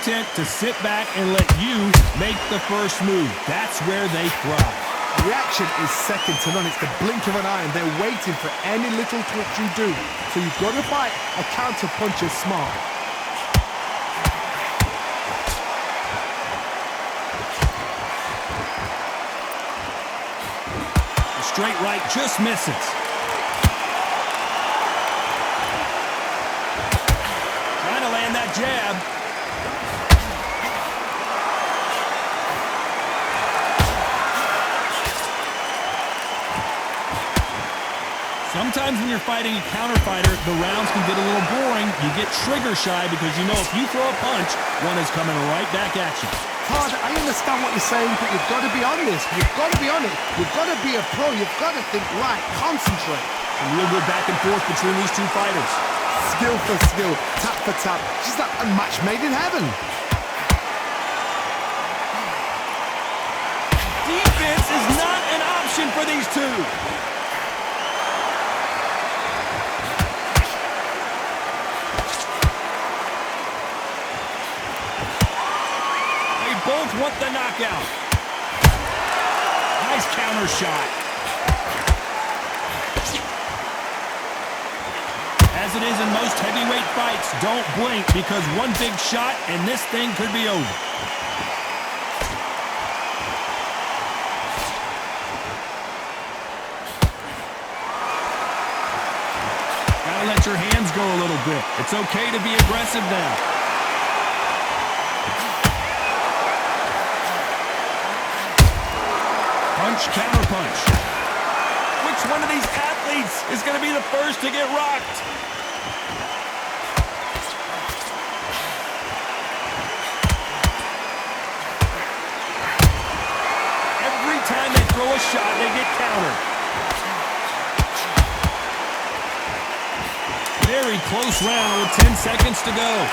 content to sit back and let you make the first move. That's where they thrive. Reaction is second to none. It's the blink of an eye, and they're waiting for any little twitch you do. So you've got to fight a counter puncher smart. The straight right just misses. Trying to land that jab. Sometimes when you're fighting a counter fighter, the rounds can get a little boring. You get trigger shy because you know if you throw a punch, one is coming right back at you. Todd, I understand what you're saying, but you've got to be on this. You've got to be on it. You've got to be a pro. You've got to think right. Concentrate. A real good back and forth between these two fighters. Skill for skill, tap for tap. Just like a match made in heaven. Defense is not an option for these two. Both want the knockout. Nice counter shot. As it is in most heavyweight fights, don't blink because one big shot and this thing could be over. Gotta let your hands go a little bit. It's okay to be aggressive now. Punch, counter punch. Which one of these athletes is going to be the first to get rocked? Every time they throw a shot, they get countered. Very close round with 10 seconds to go.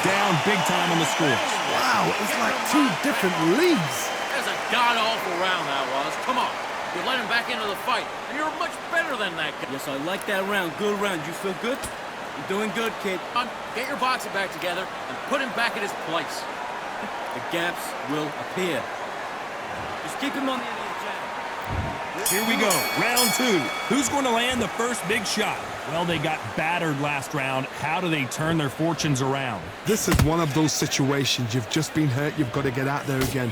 Down big time on the score. Wow, it's like two different leagues. That's a god-awful round that was. Come on. You let him back into the fight, and you're much better than that guy. Yes, I like that round. Good round. You feel good? You're doing good, kid. Get your boxing back together and put him back in his place. The gaps will appear. Just keep him on the end of the jab. Here we go. Round two. Who's going to land the first big shot? Well, they got battered last round. How do they turn their fortunes around? This is one of those situations. You've just been hurt. You've got to get out there again.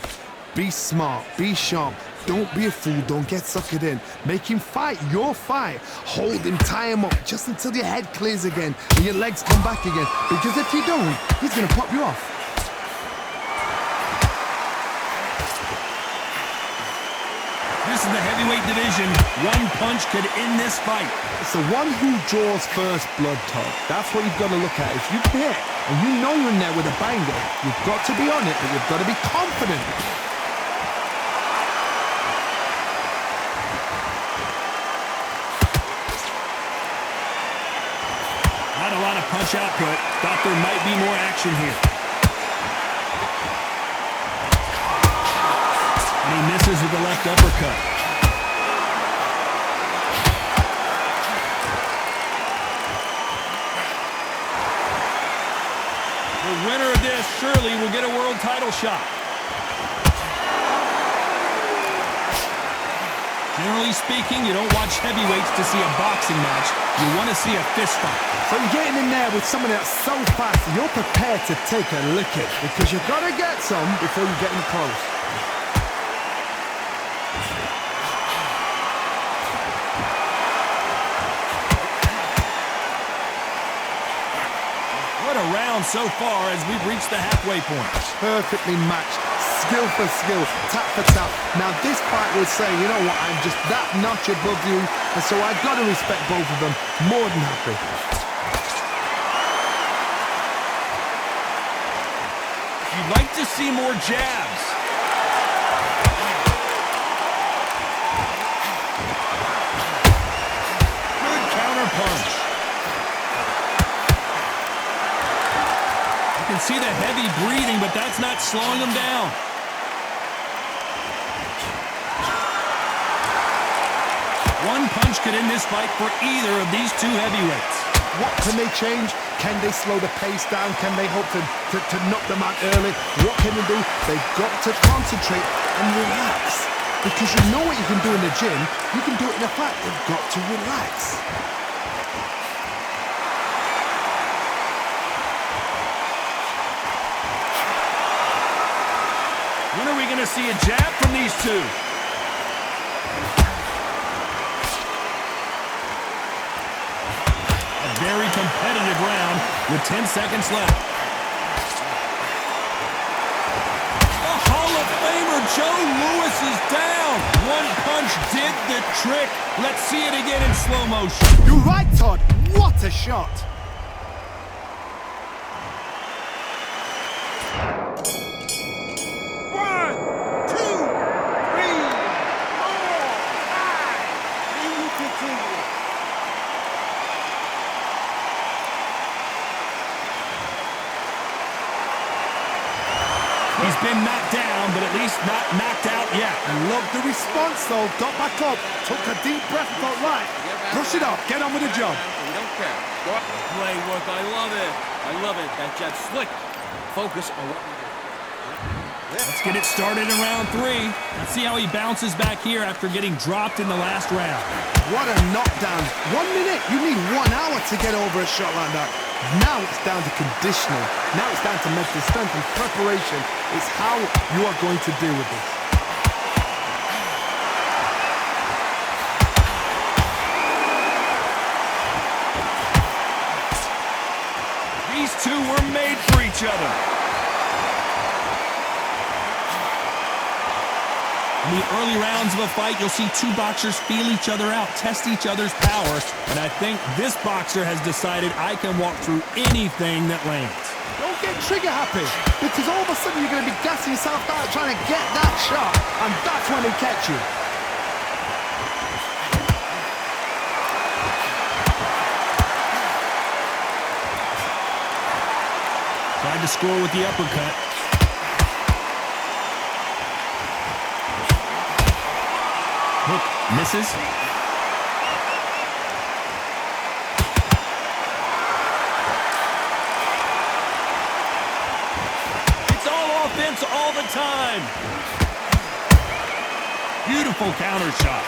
Be smart. Be sharp. Don't be a fool. Don't get suckered in. Make him fight your fight. Hold him. Tie him up just until your head clears again and your legs come back again. Because if you don't, he's going to pop you off. This is the heavyweight division. One punch could end this fight. It's the one who draws first blood, Todd. That's what you've got to look at. If you hit and you know you're in there with a banger, you've got to be on it, but you've got to be confident. Not a lot of punch output. Thought there might be more action here. And he misses with the left uppercut. The winner of this surely will get a world title shot. Generally speaking, you don't watch heavyweights to see a boxing match. You want to see a fist fight. So you're getting in there with someone that's so fast, you're prepared to take a licking because you've got to get some before you get in close. What a round so far as we've reached the halfway point. Perfectly matched. Skill for skill, tap for tap. Now this fight will say, you know what, I'm just that notch above you, and so I've got to respect both of them. More than happy. You'd like to see more jabs. Good counter punch. You can see the heavy breathing, but that's not slowing him down. punch could end this fight for either of these two heavyweights. What can they change? Can they slow the pace down? Can they hope to knock them out early? What can they do? They've got to concentrate and relax. Because you know what you can do in the gym, you can do it in a fight. You've got to relax. When are we going to see a jab from these two? A very competitive round with 10 seconds left. The Hall of Famer Joe Louis is down. One punch did the trick. Let's see it again in slow motion. You're right, Todd. What a shot. He's been knocked down, but at least not knocked out yet. Love the response, though. Got back up, took a deep breath, thought, right, brush it off, get on with the job. We don't care. Go up. Great work. I love it. I love it. That jab slick. Focus on what we do. Let's get it started in round 3. Let's see how he bounces back here after getting dropped in the last round. What a knockdown. 1 minute, you need 1 hour to get over a shot like that. Now it's down to conditioning. Now it's down to mental strength and preparation. It's how you are going to deal with this. These two were made for each other. In the early rounds of a fight, you'll see two boxers feel each other out, test each other's power, and I think this boxer has decided I can walk through anything that lands. Don't get trigger happy, because all of a sudden you're going to be gassing yourself out trying to get that shot, and that's when they catch you. Tried to score with the uppercut. Hook misses. It's all offense all the time. Beautiful counter shot.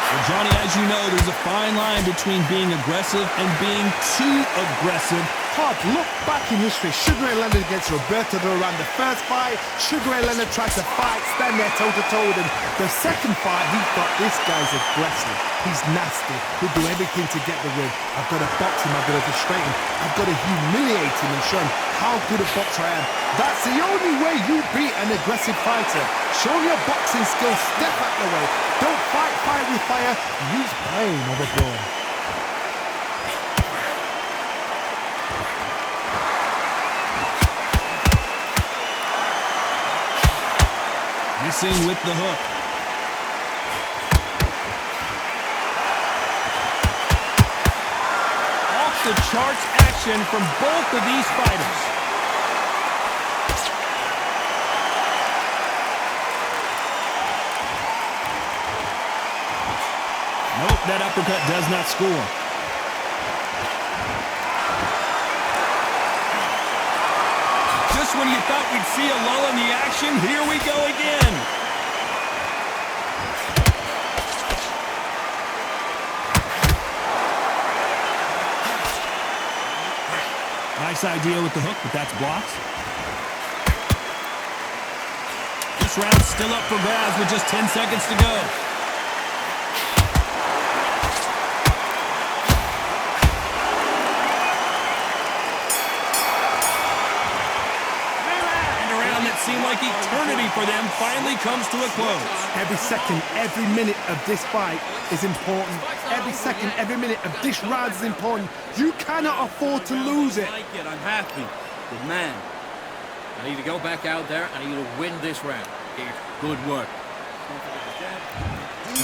Well, Johnny, as you know, there's a fine line between being aggressive and being too aggressive. Todd, look back in history. Sugar Ray Leonard against Roberto Duran. The first fight, Sugar Ray Leonard tried to fight, stand there toe-to-toe with him. The second fight, he thought, this guy's aggressive. He's nasty. He'll do everything to get the win. I've got to box him. I've got to frustrate him. I've got to humiliate him and show him how good a boxer I am. That's the only way you beat an aggressive fighter. Show your boxing skills. Step out the way. Don't fight fire with fire. Use brain over brawn. Missing with the hook. Off the charts action from both of these fighters. Nope, that uppercut does not score. Just when you thought we'd see a lull in the action, here we go again. Nice idea with the hook, but that's blocked. This round's still up for grabs with just 10 seconds to go. Seemed like eternity for them finally comes to a close. Every second, every minute of this fight is important. Every second, every minute of this round is important. You cannot afford to lose it. I like it. I'm happy. Good man. I need to go back out there. I need to win this round. Good work.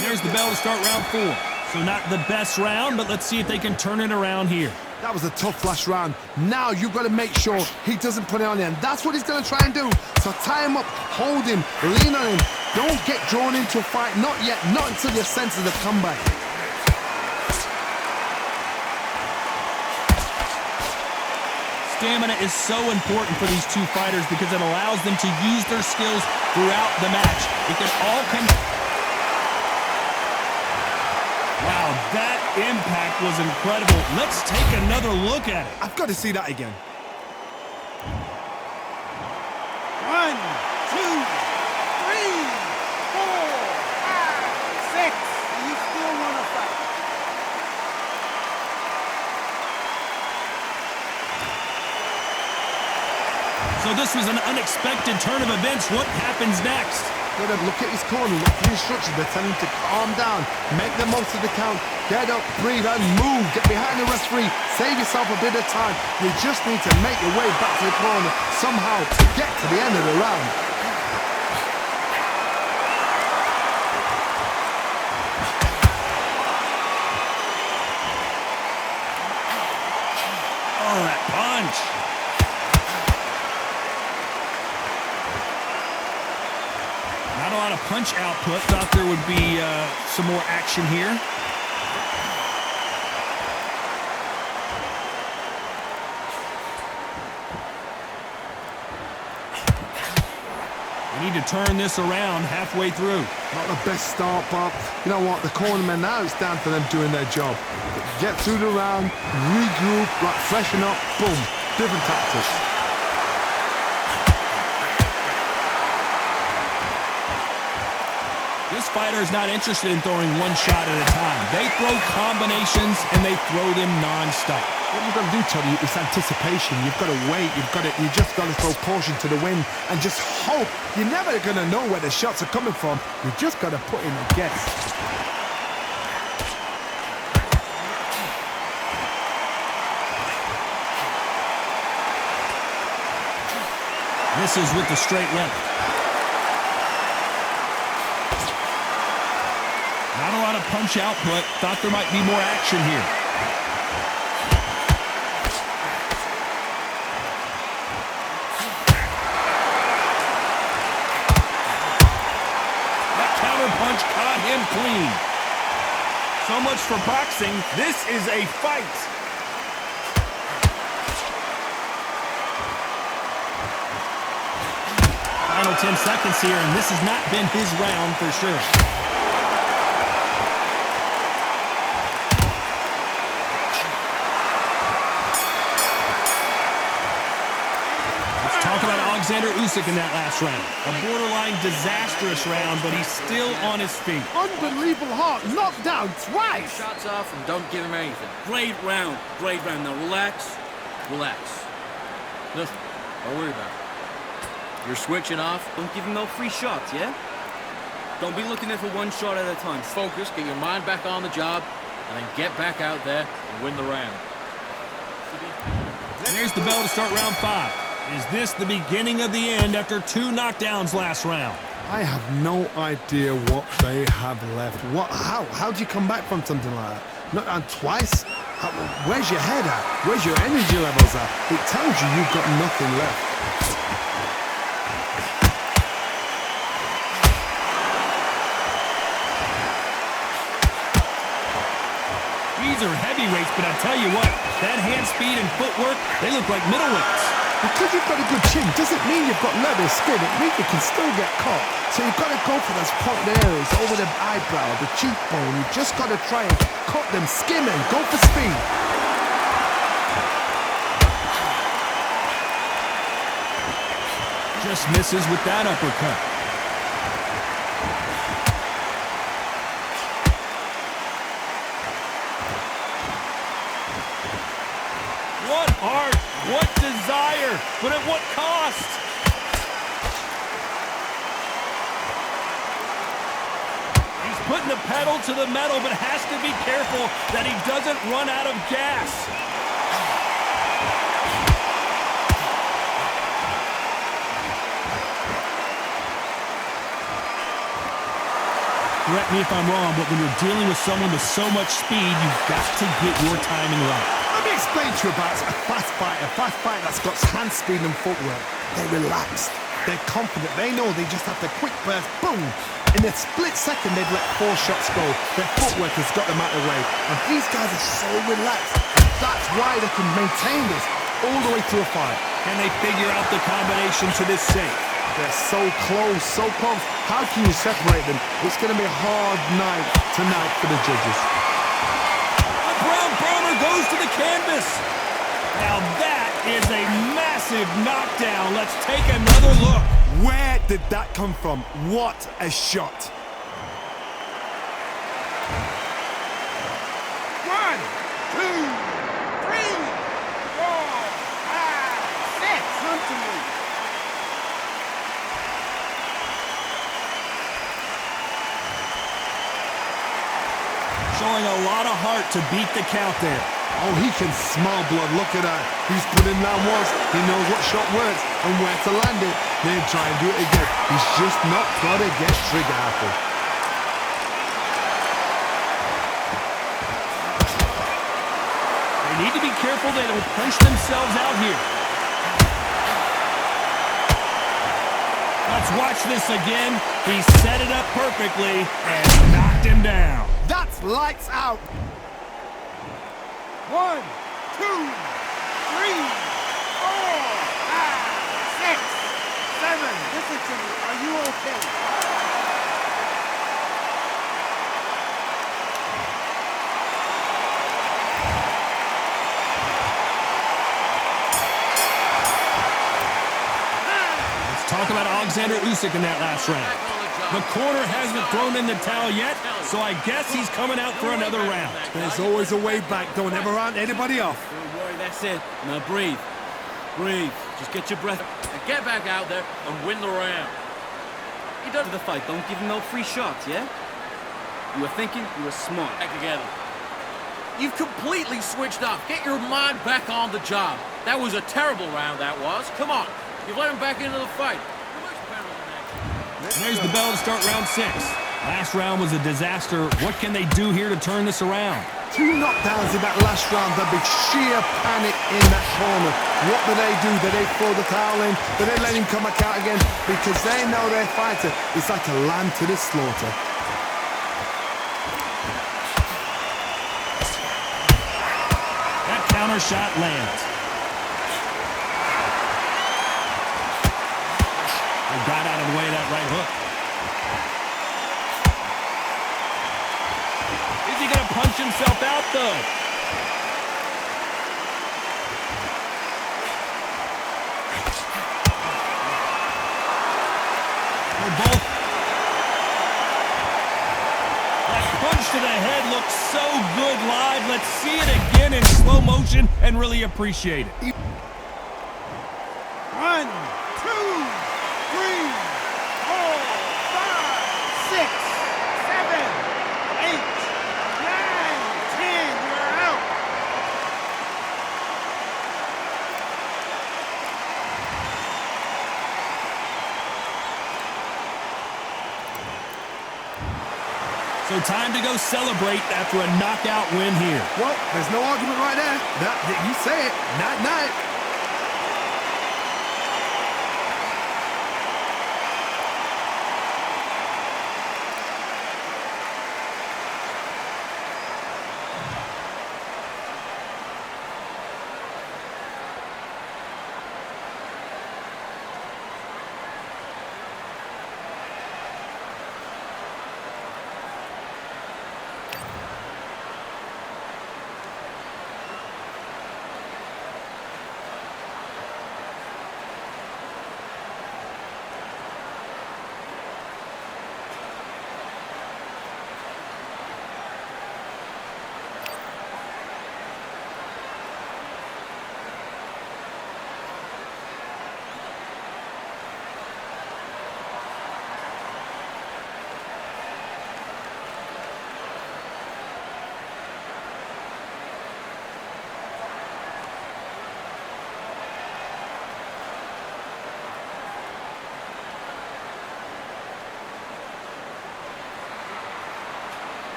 There's the bell to start round 4. So not the best round, but let's see if they can turn it around here. That was a tough last round. Now you've got to make sure he doesn't put it on him. That's what he's going to try and do. So tie him up, hold him, lean on him, Don't get drawn into a fight. Not yet. Not until your senses have come back. Stamina is so important for these two fighters because it allows them to use their skills throughout the match. It can all come... Wow, that impact was incredible. Let's take another look at it. I've got to see that again. 1, 2, 3, 4, 5, 6. You still want to fight? So this was an unexpected turn of events. What happens next? Gotta look at his corner, look for the instructions. They're telling him to calm down, make the most of the count, get up, breathe, and move. Get behind the referee, save yourself a bit of time. You just need to make your way back to the corner somehow to get to the end of the round. Oh, that punch. Not a lot of punch output. Thought there would be some more action here. We need to turn this around halfway through. Not the best start, but you know what? The cornermen now, it's down to them doing their job. Get through the round, regroup, like freshen up, boom. Different tactics. This fighter is not interested in throwing one shot at a time. They throw combinations and they throw them non-stop. What you've got to do, Tony, is anticipation. You've got to wait. You just got to throw caution to the wind and just hope. You're never going to know where the shots are coming from. You just got to put in a guess. Misses with the straight left. Not a lot of punch output. Thought there might be more action here. That counter punch caught him clean. So much for boxing. This is a fight. Final 10 seconds here, and this has not been his round for sure. Talk about Alexander Usyk in that last round. A borderline disastrous round, but he's still on his feet. Unbelievable heart, knocked down twice. Shots off and don't give him anything. Great round. Great round. Now relax. Relax. Listen, don't worry about it. You're switching off. Don't give him no free shots, yeah? Don't be looking at it for one shot at a time. Focus, get your mind back on the job, and then get back out there and win the round. There's the bell to start round 5. Is this the beginning of the end after 2 knockdowns last round? I have no idea what they have left. How do you come back from something like that? Knocked down twice? Where's your head at? Where's your energy levels at? It tells you you've got nothing left. These are heavyweights, but I tell you what, that hand speed and footwork, they look like middleweights. Because you've got a good chin doesn't mean you've got leather skin. It means you can still get caught. So you've got to go for those pointed areas over the eyebrow, the cheekbone. You've just got to try and cut them, skim and go for speed. Just misses with that uppercut. What art, what desire, but at what cost? He's putting the pedal to the metal, but has to be careful that he doesn't run out of gas. Correct me if I'm wrong, but when you're dealing with someone with so much speed, you've got to get your timing right. Let me explain to you about a fast fighter that's got hand speed and footwork. They're relaxed. They're confident. They know they just have to quick burst, boom. In a split second, they've let 4 shots go. Their footwork has got them out of the way. And these guys are so relaxed. That's why they can maintain this all the way through a fight. Can they figure out the combination to this safe? They're so close, so close. How can you separate them? It's going to be a hard night tonight for the judges. The Brown Bomber goes to the canvas. Now that is a massive knockdown. Let's take another look. Where did that come from? What a shot. 1, 2, 3, 4, 5, 6. Come to me. Showing a lot of heart to beat the count there. Oh, he can smell blood. Look at that. He's put in that once. He knows what shot works and where to land it. Then try and do it again. He's just not got to get trigger happy. They need to be careful they don't punch themselves out here. Let's watch this again. He set it up perfectly and knocked him down. That's lights out. 1, 2, 3, 4, 5, 6, 7. Listen to me. Are you okay? Let's talk about Alexander Usyk in that last round. The corner hasn't thrown in the towel yet, so I guess he's coming out for another round. There's always a way back. Don't ever round anybody off. Don't worry, that's it. Now breathe. Breathe. Just get your breath. And get back out there and win the round. You done the fight. Don't give him no free shots, yeah? You were thinking, you were smart. Back together. You've completely switched off. Get your mind back on the job. That was a terrible round, that was. Come on. You've let him back into the fight. You're much better than that. There's the bell to start round 6. Last round was a disaster. What can they do here to turn this around? 2 knockdowns in that last round. There'll be sheer panic in that corner. What do? Do they throw the towel in? Do they let him come back out again? Because they know their fighter is like a lamb to the slaughter. That counter shot lands. They got out of the way of that right hook. Is he going to punch himself out, though? They're both. That punch to the head looks so good live. Let's see it again in slow motion and really appreciate it. 1, 2, 3, 4, 5, 6, 7, 8, 9, 10. You're out. So time to go celebrate after a knockout win here. Well, there's no argument right there. You say it. Night-night.